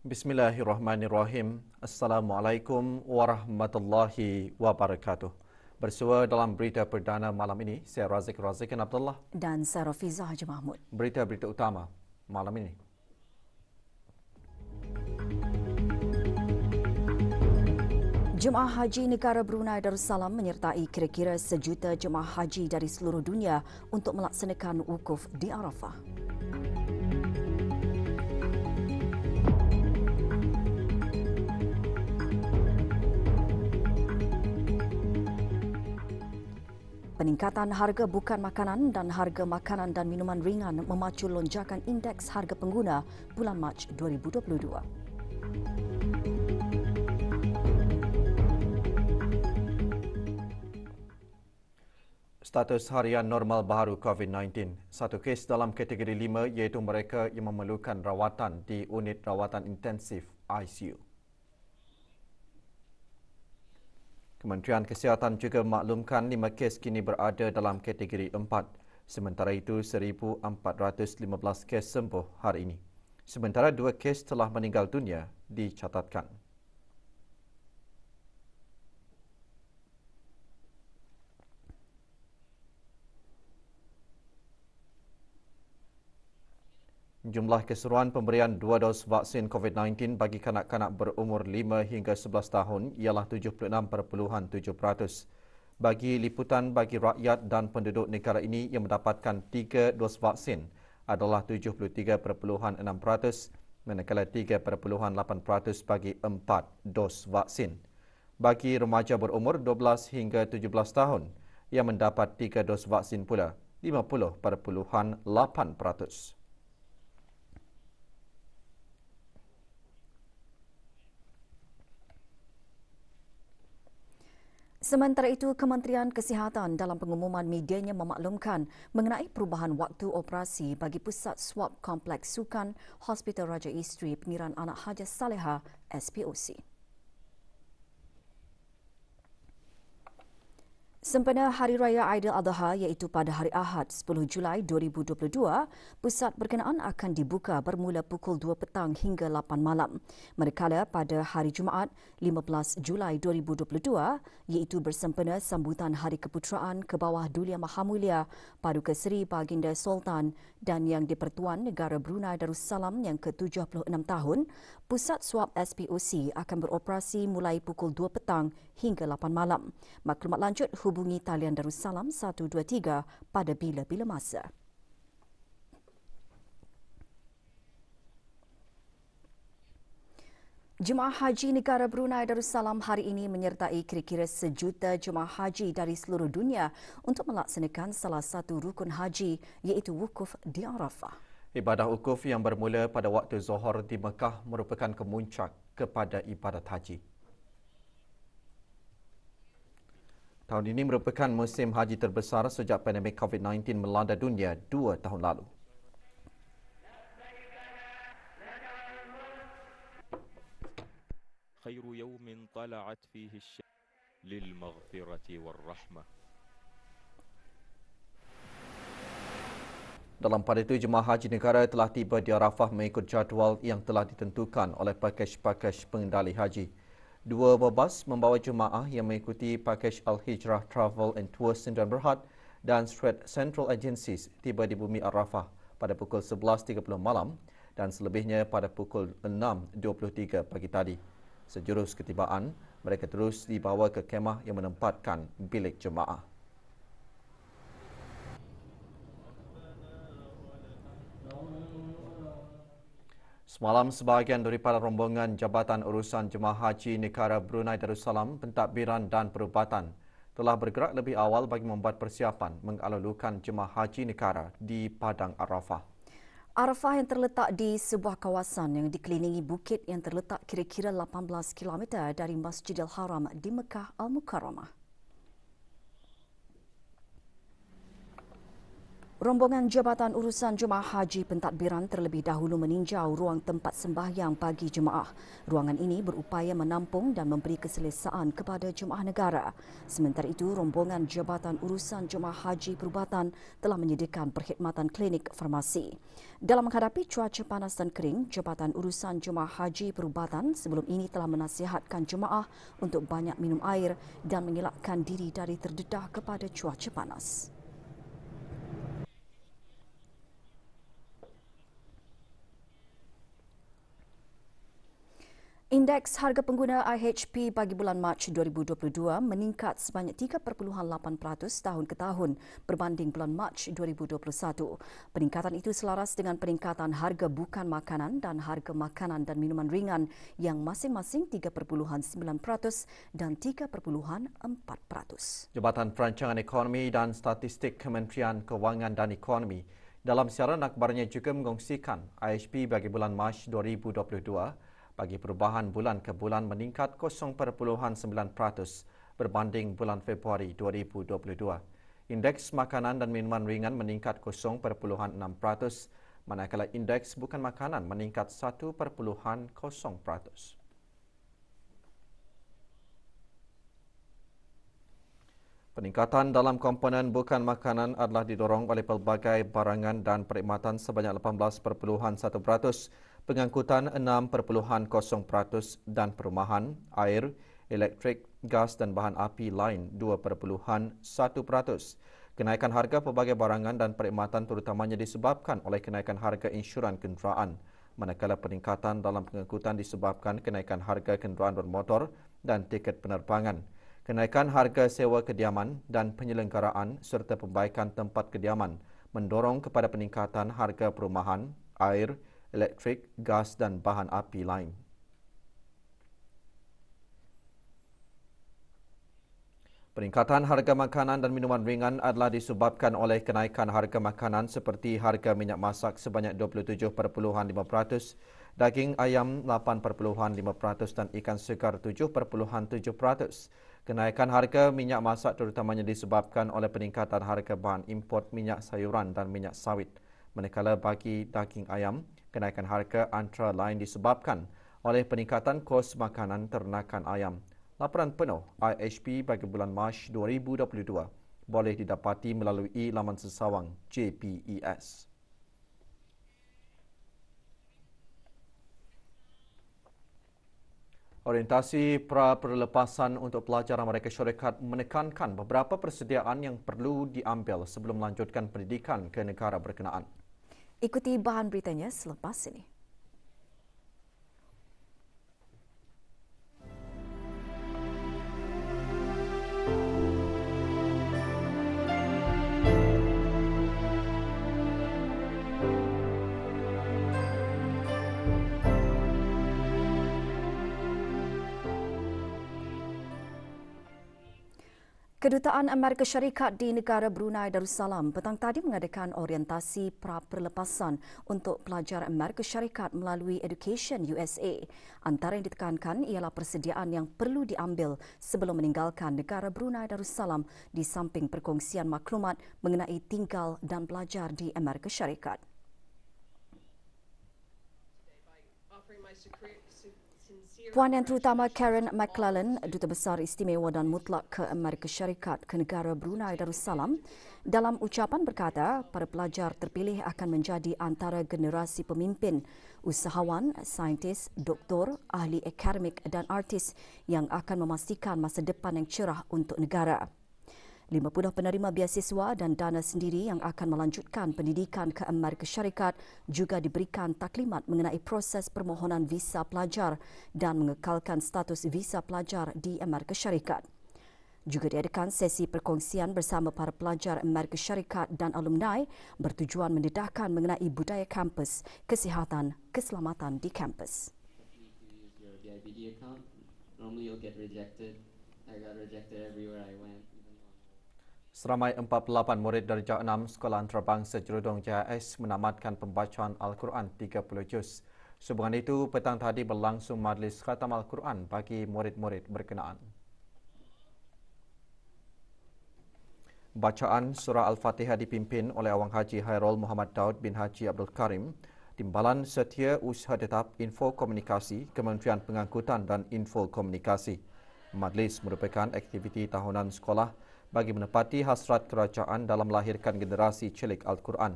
Bismillahirrahmanirrahim. Assalamualaikum warahmatullahi wabarakatuh. Bersua dalam berita perdana malam ini, saya Razikin Abdullah dan saya Rafiza Haji Mahmud. Berita-berita utama malam ini. Jemaah Haji Negara Brunei Darussalam menyertai kira-kira 1 juta jemaah haji dari seluruh dunia untuk melaksanakan wukuf di Arafah. Peningkatan harga bukan makanan dan harga makanan dan minuman ringan memacu lonjakan indeks harga pengguna bulan Mac 2022. Status harian normal baru COVID-19. 1 kes dalam kategori 5 iaitu mereka yang memerlukan rawatan di unit rawatan intensif ICU. Kementerian Kesihatan juga maklumkan 5 kes kini berada dalam kategori 4. Sementara itu, 1,415 kes sembuh hari ini. Sementara 2 kes telah meninggal dunia dicatatkan. Jumlah keseluruhan pemberian 2 dos vaksin COVID-19 bagi kanak-kanak berumur 5 hingga 11 tahun ialah 76.7%. Bagi liputan bagi rakyat dan penduduk negara ini yang mendapatkan 3 dos vaksin adalah 73.6%, manakala 3.8% bagi 4 dos vaksin. Bagi remaja berumur 12 hingga 17 tahun yang mendapat 3 dos vaksin pula 50.8%. Sementara itu, Kementerian Kesihatan dalam pengumuman medianya memaklumkan mengenai perubahan waktu operasi bagi Pusat Swab Kompleks Sukan Hospital Raja Isteri Pengiran Anak Hajah Saleha SPOC. Sempena Hari Raya Aidiladha iaitu pada hari Ahad 10 Julai 2022, pusat berkenaan akan dibuka bermula pukul 2 petang hingga 8 malam. Manakala pada hari Jumaat 15 Julai 2022 iaitu bersempena sambutan Hari Keputeraan ke bawah Dulia Mahamulia Paduka Seri Baginda Sultan dan Yang di-Pertuan Negara Brunei Darussalam yang ke-76 tahun, Pusat Swab SPOC akan beroperasi mulai pukul 2 petang hingga 8 malam. Maklumat lanjut hubungi talian Darussalam 123 pada bila-bila masa. Jemaah Haji Negara Brunei Darussalam hari ini menyertai kira-kira 1 juta jemaah haji dari seluruh dunia untuk melaksanakan salah satu rukun haji iaitu wukuf di Arafah. Ibadah wukuf yang bermula pada waktu Zuhur di Mekah merupakan kemuncak kepada ibadat haji. Tahun ini merupakan musim haji terbesar sejak pandemik COVID-19 melanda dunia 2 tahun lalu. خير يوم طلعت فيه الشمس للمغفرة والرحمة. Dalam pada itu, jemaah haji negara telah tiba di Arafah mengikut jadual yang telah ditentukan oleh pakej-pakej pengendali haji. 2 bas membawa jemaah yang mengikuti pakej Al-Hijrah Travel and Tours Sdn Bhd dan Strait Central Agencies tiba di bumi Arafah pada pukul 11.30 malam dan selebihnya pada pukul 6.23 pagi tadi. Sejurus ketibaan, mereka terus dibawa ke kemah yang menempatkan bilik jemaah. Semalam, sebahagian daripada rombongan Jabatan Urusan Jemaah Haji Negara Brunei Darussalam, Pentadbiran dan Perubatan telah bergerak lebih awal bagi membuat persiapan mengalulukan jemaah haji negara di Padang Arafah. Arafah yang terletak di sebuah kawasan yang dikelilingi bukit yang terletak kira-kira 18 km dari Masjidil Haram di Mekah Al-Mukarramah. Rombongan Jabatan Urusan Jemaah Haji Pentadbiran terlebih dahulu meninjau ruang tempat sembahyang bagi jemaah. Ruangan ini berupaya menampung dan memberi keselesaan kepada jemaah negara. Sementara itu, rombongan Jabatan Urusan Jemaah Haji Perubatan telah menyediakan perkhidmatan klinik farmasi. Dalam menghadapi cuaca panas dan kering, Jabatan Urusan Jemaah Haji Perubatan sebelum ini telah menasihatkan jemaah untuk banyak minum air dan mengelakkan diri dari terdedah kepada cuaca panas. Indeks harga pengguna IHP bagi bulan Mac 2022 meningkat sebanyak 3.8% tahun ke tahun berbanding bulan Mac 2021. Peningkatan itu selaras dengan peningkatan harga bukan makanan dan harga makanan dan minuman ringan yang masing-masing 3.9% dan 3.4%. Jabatan Perancangan Ekonomi dan Statistik Kementerian Kewangan dan Ekonomi dalam siaran akhbarnya juga mengongsikan IHP bagi bulan Mac 2022 bagi perubahan bulan ke bulan meningkat 0.9% berbanding bulan Februari 2022. Indeks makanan dan minuman ringan meningkat 0.6%, manakala indeks bukan makanan meningkat 1.0%. Peningkatan dalam komponen bukan makanan adalah didorong oleh pelbagai barangan dan perkhidmatan sebanyak 18.1%, pengangkutan 6.0% dan perumahan, air, elektrik, gas dan bahan api lain 2.1%. Kenaikan harga pelbagai barangan dan perkhidmatan terutamanya disebabkan oleh kenaikan harga insuran kenderaan, manakala peningkatan dalam pengangkutan disebabkan kenaikan harga kenderaan bermotor dan tiket penerbangan. Kenaikan harga sewa kediaman dan penyelenggaraan serta perbaikan tempat kediaman mendorong kepada peningkatan harga perumahan, air, elektrik, gas dan bahan api lain. Peningkatan harga makanan dan minuman ringan adalah disebabkan oleh kenaikan harga makanan seperti harga minyak masak sebanyak 27.5%, daging ayam 8.5% dan ikan segar 7.7%. Kenaikan harga minyak masak terutamanya disebabkan oleh peningkatan harga bahan import minyak sayuran dan minyak sawit. Manakala bagi daging ayam, kenaikan harga antara lain disebabkan oleh peningkatan kos makanan ternakan ayam. Laporan penuh IHP bagi bulan Mac 2022 boleh didapati melalui laman sesawang JPES. Orientasi pra-perlepasan untuk pelajar Amerika Syarikat menekankan beberapa persediaan yang perlu diambil sebelum melanjutkan pendidikan ke negara berkenaan. Ikuti bahan beritanya selepas ini. Kedutaan Amerika Syarikat di negara Brunei Darussalam petang tadi mengadakan orientasi pra-perlepasan untuk pelajar Amerika Syarikat melalui Education USA. Antara yang ditekankan ialah persediaan yang perlu diambil sebelum meninggalkan negara Brunei Darussalam di samping perkongsian maklumat mengenai tinggal dan belajar di Amerika Syarikat. Puan Yang Terutama Karen McClellan, Duta Besar Istimewa dan Mutlak ke Amerika Syarikat ke negara Brunei Darussalam, dalam ucapan berkata, para pelajar terpilih akan menjadi antara generasi pemimpin, usahawan, saintis, doktor, ahli akademik dan artis yang akan memastikan masa depan yang cerah untuk negara. 50 penerima beasiswa dan dana sendiri yang akan melanjutkan pendidikan ke Amerika Syarikat juga diberikan taklimat mengenai proses permohonan visa pelajar dan mengekalkan status visa pelajar di Amerika Syarikat. Juga diadakan sesi perkongsian bersama para pelajar Amerika Syarikat dan alumni bertujuan mendedahkan mengenai budaya kampus, kesihatan, keselamatan di kampus. Seramai 48 murid darjah 6 Sekolah Antarabangsa Jerudong JIS menamatkan pembacaan Al-Quran 30 juz. Sehubungan itu, petang tadi berlangsung majlis khatam Al-Quran bagi murid-murid berkenaan. Bacaan surah Al-Fatihah dipimpin oleh Awang Haji Hairul Muhammad Daud bin Haji Abdul Karim, Timbalan Setia Usaha Tetap Info Komunikasi, Kementerian Pengangkutan dan Info Komunikasi. Majlis merupakan aktiviti tahunan sekolah bagi menepati hasrat kerajaan dalam melahirkan generasi cilik Al-Quran.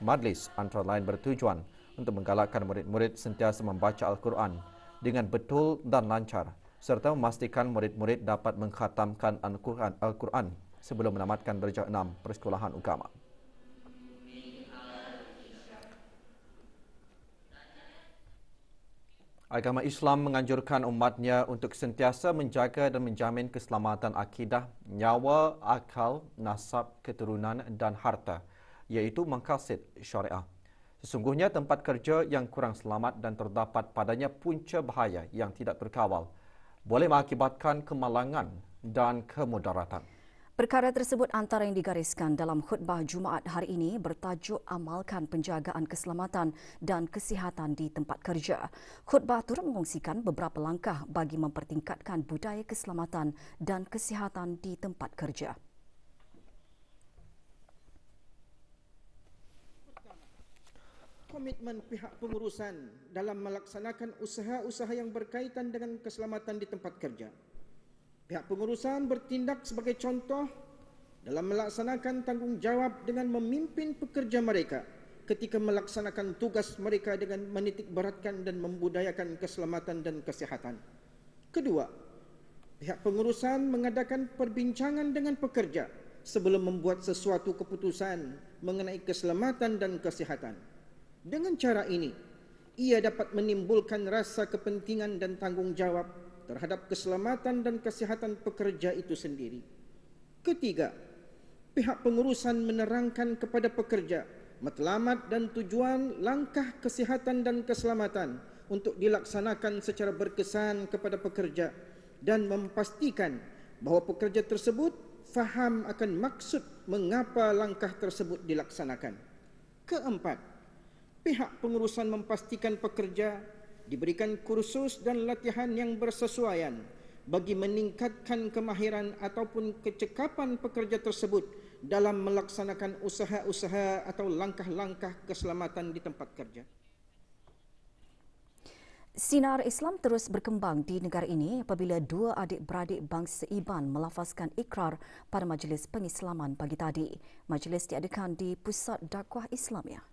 Majlis antara lain bertujuan untuk menggalakkan murid-murid sentiasa membaca Al-Quran dengan betul dan lancar serta memastikan murid-murid dapat mengkhatamkan Al-Quran sebelum menamatkan darjah 6 persekolahan agama. Agama Islam menganjurkan umatnya untuk sentiasa menjaga dan menjamin keselamatan akidah, nyawa, akal, nasab, keturunan dan harta, iaitu maqasid syariah. Sesungguhnya tempat kerja yang kurang selamat dan terdapat padanya punca bahaya yang tidak terkawal boleh mengakibatkan kemalangan dan kemudaratan. Perkara tersebut antara yang digariskan dalam khutbah Jumaat hari ini bertajuk Amalkan Penjagaan Keselamatan dan Kesihatan di Tempat Kerja. Khutbah turut mengongsikan beberapa langkah bagi mempertingkatkan budaya keselamatan dan kesihatan di tempat kerja. Komitmen pihak pengurusan dalam melaksanakan usaha-usaha yang berkaitan dengan keselamatan di tempat kerja. Pihak pengurusan bertindak sebagai contoh dalam melaksanakan tanggungjawab dengan memimpin pekerja mereka ketika melaksanakan tugas mereka dengan menitikberatkan dan membudayakan keselamatan dan kesihatan. Kedua, pihak pengurusan mengadakan perbincangan dengan pekerja sebelum membuat sesuatu keputusan mengenai keselamatan dan kesihatan. Dengan cara ini, ia dapat menimbulkan rasa kepentingan dan tanggungjawab terhadap keselamatan dan kesihatan pekerja itu sendiri. Ketiga, pihak pengurusan menerangkan kepada pekerja matlamat dan tujuan langkah kesihatan dan keselamatan untuk dilaksanakan secara berkesan kepada pekerja dan memastikan bahawa pekerja tersebut faham akan maksud mengapa langkah tersebut dilaksanakan. Keempat, pihak pengurusan memastikan pekerja diberikan kursus dan latihan yang bersesuaian bagi meningkatkan kemahiran ataupun kecekapan pekerja tersebut dalam melaksanakan usaha-usaha atau langkah-langkah keselamatan di tempat kerja. Sinar Islam terus berkembang di negara ini apabila dua adik-beradik bangsa Iban melafazkan ikrar pada Majlis Pengislaman pagi tadi. Majlis diadakan di Pusat Dakwah Islamiyah.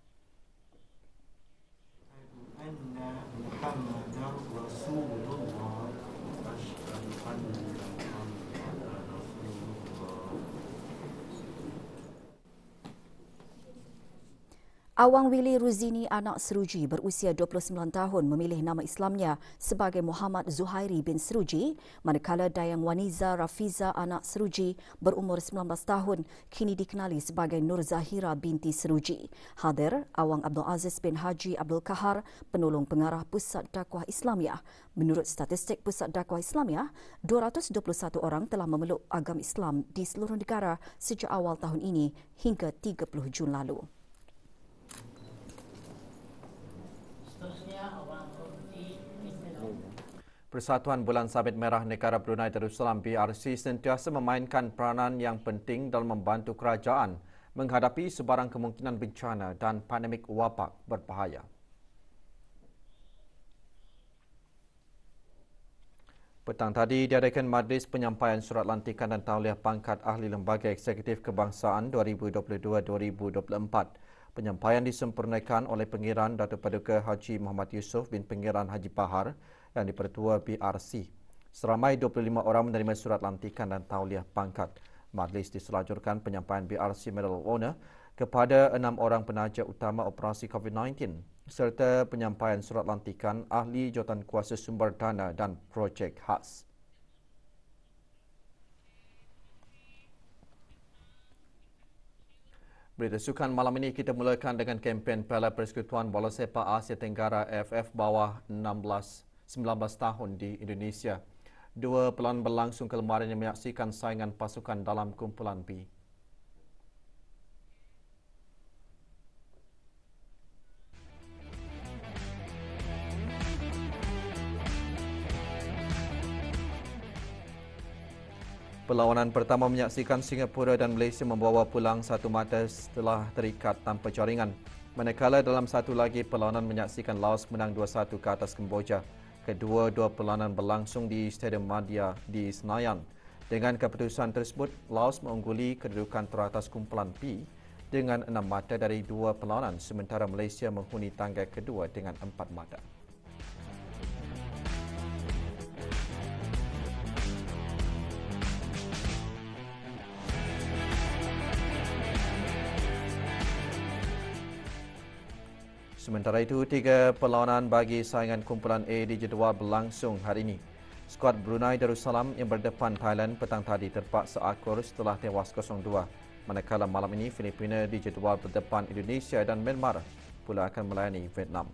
Awang Willy Ruzini anak Seruji berusia 29 tahun memilih nama Islamnya sebagai Muhammad Zuhairi bin Seruji, manakala Dayang Waniza Rafiza anak Seruji berumur 19 tahun kini dikenali sebagai Nur Zahira binti Seruji. Hadir Awang Abdul Aziz bin Haji Abdul Kahar, penolong pengarah Pusat Dakwah Islamiyah. Menurut statistik Pusat Dakwah Islamiyah, 221 orang telah memeluk agama Islam di seluruh negara sejak awal tahun ini hingga 30 Jun lalu. Persatuan Bulan Sabit Merah Negara Brunei Darussalam BRC sentiasa memainkan peranan yang penting dalam membantu kerajaan menghadapi sebarang kemungkinan bencana dan pandemik wabak berbahaya. Petang tadi diadakan majlis penyampaian surat lantikan dan tauliah pangkat Ahli Lembaga Eksekutif Kebangsaan 2022-2024. Penyampaian disempurnakan oleh Pengiran Datuk Paduka Haji Muhammad Yusof bin Pengiran Haji Bahar yang dipertua BRC. Seramai 25 orang menerima surat lantikan dan tauliah pangkat. Majlis diselajurkan penyampaian BRC Medal of Honor kepada 6 orang penaja utama operasi COVID-19 serta penyampaian surat lantikan ahli jawatan kuasa sumber dana dan projek khas. Berita sukan malam ini kita mulakan dengan kempen Piala Persekutuan Bola Sepak Asia Tenggara AFF bawah 19 tahun di Indonesia. Dua pelan berlangsung kemarin yang menyaksikan saingan pasukan dalam kumpulan B. Perlawanan pertama menyaksikan Singapura dan Malaysia membawa pulang satu mata setelah terikat tanpa jaringan. Manakala dalam satu lagi perlawanan menyaksikan Laos menang 2-1 ke atas Kemboja. Kedua-dua perlawanan berlangsung di Stadium Madya di Senayan. Dengan keputusan tersebut, Laos mengungguli kedudukan teratas kumpulan P dengan 6 mata dari 2 perlawanan, sementara Malaysia menghuni tangga kedua dengan 4 mata. Sementara itu, 3 perlawanan bagi saingan kumpulan A dijadual berlangsung hari ini. Skuad Brunei Darussalam yang berdepan Thailand petang tadi terpaksa akur setelah tewas 0-2. Manakala malam ini Filipina dijadual berdepan Indonesia dan Myanmar pula akan melayani Vietnam.